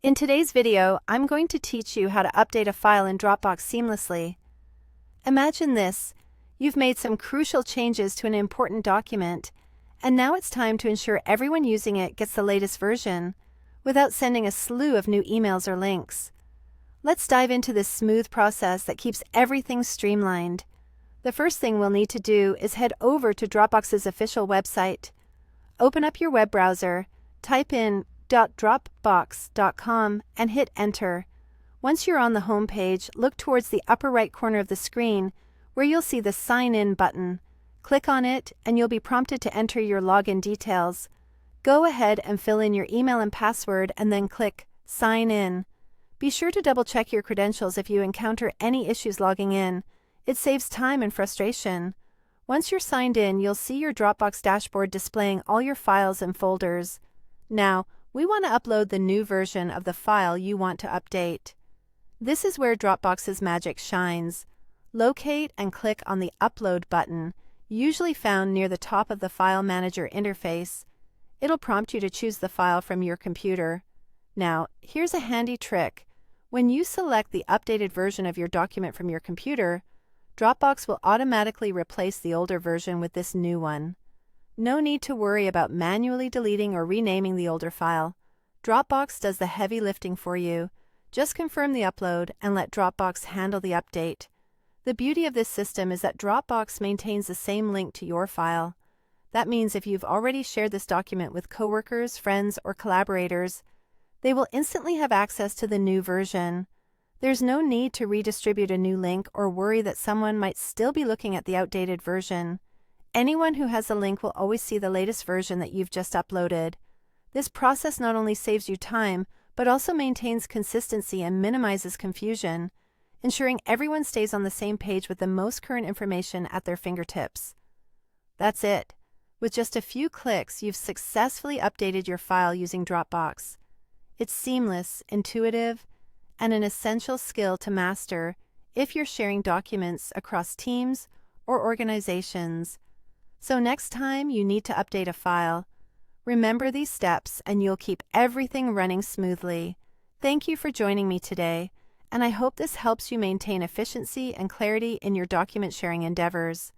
In today's video, I'm going to teach you how to update a file in Dropbox seamlessly. Imagine this: you've made some crucial changes to an important document, and now it's time to ensure everyone using it gets the latest version, without sending a slew of new emails or links. Let's dive into this smooth process that keeps everything streamlined. The first thing we'll need to do is head over to Dropbox's official website. Open up your web browser, type in .dropbox.com and hit enter. Once you're on the home page, look towards the upper right corner of the screen where you'll see the Sign In button. Click on it and you'll be prompted to enter your login details. Go ahead and fill in your email and password and then click Sign In. Be sure to double-check your credentials if you encounter any issues logging in. It saves time and frustration. Once you're signed in, you'll see your Dropbox dashboard displaying all your files and folders. Now, we want to upload the new version of the file you want to update. This is where Dropbox's magic shines. Locate and click on the Upload button, usually found near the top of the File Manager interface. It'll prompt you to choose the file from your computer. Now, here's a handy trick. When you select the updated version of your document from your computer, Dropbox will automatically replace the older version with this new one. No need to worry about manually deleting or renaming the older file. Dropbox does the heavy lifting for you. Just confirm the upload and let Dropbox handle the update. The beauty of this system is that Dropbox maintains the same link to your file. That means if you've already shared this document with coworkers, friends, or collaborators, they will instantly have access to the new version. There's no need to redistribute a new link or worry that someone might still be looking at the outdated version. Anyone who has the link will always see the latest version that you've just uploaded. This process not only saves you time, but also maintains consistency and minimizes confusion, ensuring everyone stays on the same page with the most current information at their fingertips. That's it. With just a few clicks, you've successfully updated your file using Dropbox. It's seamless, intuitive, and an essential skill to master if you're sharing documents across teams or organizations. So next time you need to update a file, remember these steps and you'll keep everything running smoothly. Thank you for joining me today, and I hope this helps you maintain efficiency and clarity in your document sharing endeavors.